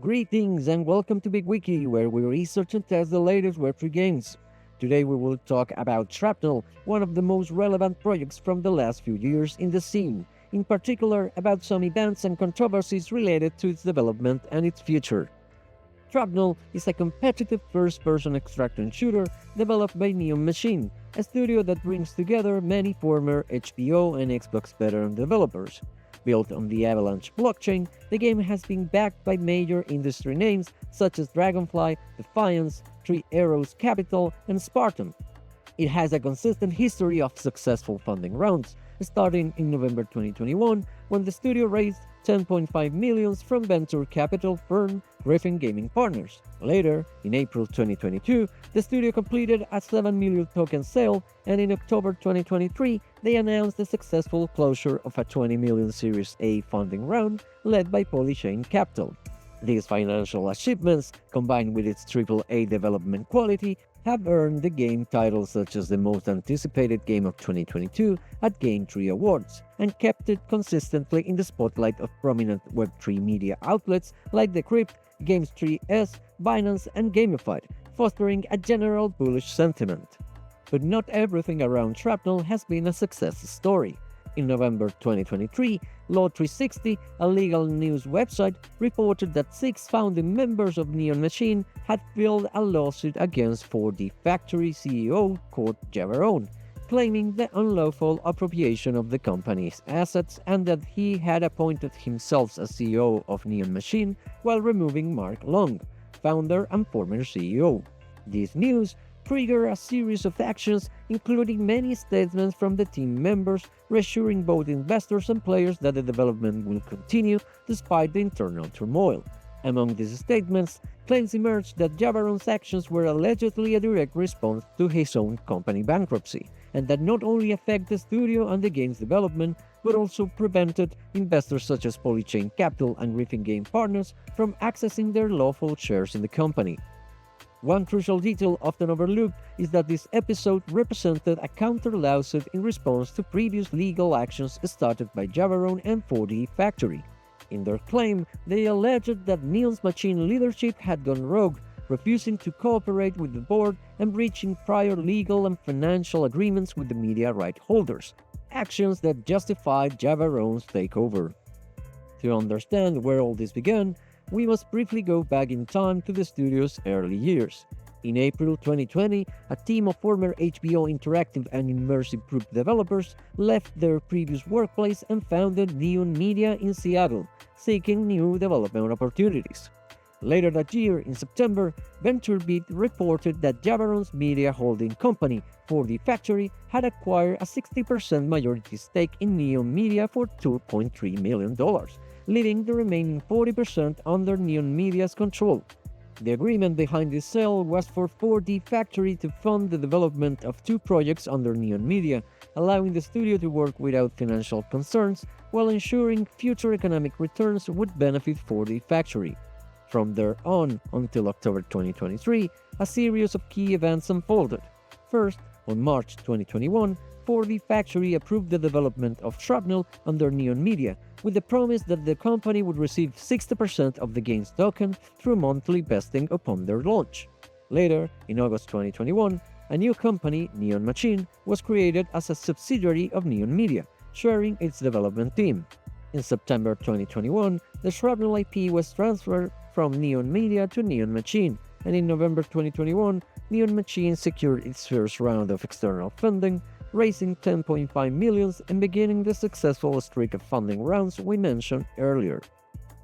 Greetings and welcome to BigWiki, where we research and test the latest Web3 games. Today we will talk about Shrapnel, one of the most relevant projects from the last few years in the scene, in particular about some events and controversies related to its development and its future. Shrapnel is a competitive first-person extraction shooter developed by Neon Machine, a studio that brings together many former HBO and Xbox veteran developers. Built on the Avalanche blockchain, the game has been backed by major industry names such as Dragonfly, Defiance, Three Arrows Capital, and Spartan. It has a consistent history of successful funding rounds, starting in November 2021 when the studio raised 10.5 million from venture capital firm Griffin Gaming Partners. Later, in April 2022, the studio completed a 7 million token sale, and in October 2023, they announced the successful closure of a 20 million Series A funding round led by Polychain Capital. These financial achievements, combined with its AAA development quality, have earned the game titles such as the most anticipated game of 2022 at Game 3 Awards, and kept it consistently in the spotlight of prominent Web3 media outlets like The Crypt, Games 3S, Binance, and Gamified, fostering a general bullish sentiment. But not everything around Shrapnel has been a success story. In November 2023, Law360, a legal news website, reported that 6 founding members of Neon Machine had filed a lawsuit against 4D Factory CEO Kurt Javeron, claiming the unlawful appropriation of the company's assets and that he had appointed himself as CEO of Neon Machine while removing Mark Long, founder and former CEO. This news triggered a series of actions, including many statements from the team members, reassuring both investors and players that the development will continue despite the internal turmoil. Among these statements, claims emerged that Javeron's actions were allegedly a direct response to his own company bankruptcy, and that not only affect the studio and the game's development, but also prevented investors such as Polychain Capital and Griffin Game Partners from accessing their lawful shares in the company. One crucial detail often overlooked is that this episode represented a counter-lawsuit in response to previous legal actions started by Javeron and 4D Factory. In their claim, they alleged that Neon's Machine leadership had gone rogue, refusing to cooperate with the board and breaching prior legal and financial agreements with the media right holders, actions that justified Javeron's takeover. To understand where all this began, we must briefly go back in time to the studio's early years. In April 2020, a team of former HBO Interactive and Immersive Group developers left their previous workplace and founded Neon Media in Seattle, seeking new development opportunities. Later that year, in September, VentureBeat reported that Javeron's media holding company, 4D Factory, had acquired a 60% majority stake in Neon Media for $2.3 million, leaving the remaining 40% under Neon Media's control. The agreement behind this sale was for 4D Factory to fund the development of 2 projects under Neon Media, allowing the studio to work without financial concerns while ensuring future economic returns would benefit 4D Factory. From there on until October 2023, a series of key events unfolded. First, on March 2021, 4D Factory approved the development of Shrapnel under Neon Media, with the promise that the company would receive 60% of the game's token through monthly vesting upon their launch. Later, in August 2021, a new company, Neon Machine, was created as a subsidiary of Neon Media, sharing its development team. In September 2021, the Shrapnel IP was transferred from Neon Media to Neon Machine, and in November 2021, Neon Machine secured its first round of external funding, raising 10.5 million and beginning the successful streak of funding rounds we mentioned earlier.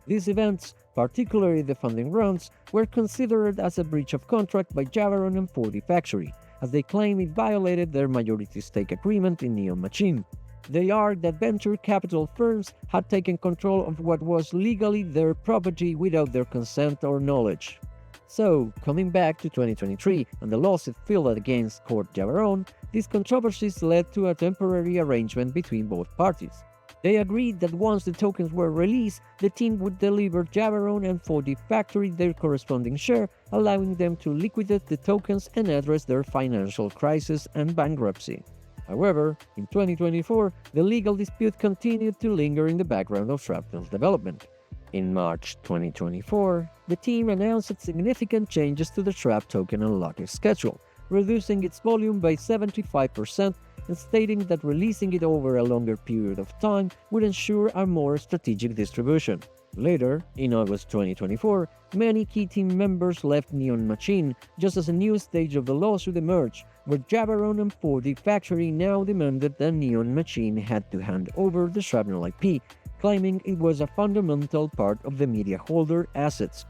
These events, particularly the funding rounds, were considered as a breach of contract by Javeron and 4D Factory, as they claim it violated their majority stake agreement in Neon Machine. They argued that venture capital firms had taken control of what was legally their property without their consent or knowledge. So, coming back to 2023 and the lawsuit filed against Kurt Javeron, these controversies led to a temporary arrangement between both parties. They agreed that once the tokens were released, the team would deliver Javeron and 4D Factory their corresponding share, allowing them to liquidate the tokens and address their financial crisis and bankruptcy. However, in 2024, the legal dispute continued to linger in the background of Shrapnel's development. In March 2024, the team announced significant changes to the Shrap token unlocking schedule, reducing its volume by 75% and stating that releasing it over a longer period of time would ensure a more strategic distribution. Later, in August 2024, many key team members left Neon Machine just as a new stage of the lawsuit emerged, where Jabaron and 4D Factory now demanded that Neon Machine had to hand over the Shrapnel IP, claiming it was a fundamental part of the media holder assets.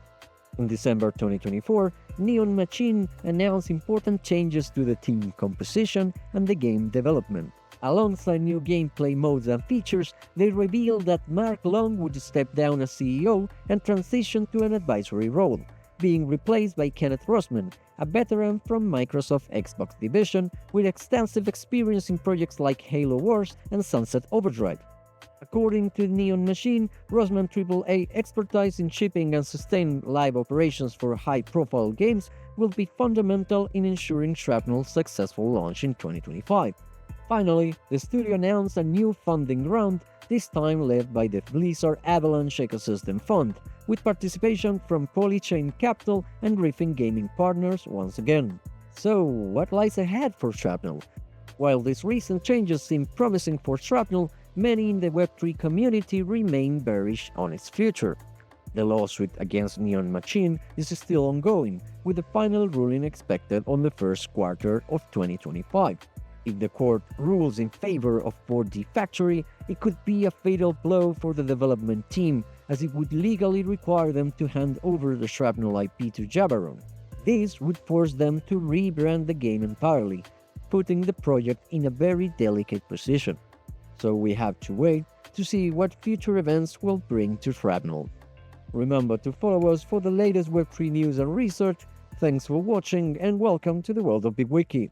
In December 2024, Neon Machine announced important changes to the team composition and the game development. Alongside new gameplay modes and features, they revealed that Mark Long would step down as CEO and transition to an advisory role, being replaced by Ken Rosman, a veteran from Microsoft Xbox division with extensive experience in projects like Halo Wars and Sunset Overdrive. According to Neon Machine, Rosman AAA expertise in shipping and sustained live operations for high-profile games will be fundamental in ensuring Shrapnel's successful launch in 2025. Finally, the studio announced a new funding round, this time led by the Blizzard Avalanche Ecosystem Fund, with participation from Polychain Capital and Griffin Gaming Partners once again. So, what lies ahead for Shrapnel? While these recent changes seem promising for Shrapnel, many in the Web3 community remain bearish on its future. The lawsuit against Neon Machine is still ongoing, with the final ruling expected on the first quarter of 2025. If the court rules in favor of 4D Factory, it could be a fatal blow for the development team, as it would legally require them to hand over the Shrapnel IP to Jabaron. This would force them to rebrand the game entirely, putting the project in a very delicate position. So we have to wait to see what future events will bring to Shrapnel. Remember to follow us for the latest Web3 news and research. Thanks for watching and welcome to the world of BIGwiki.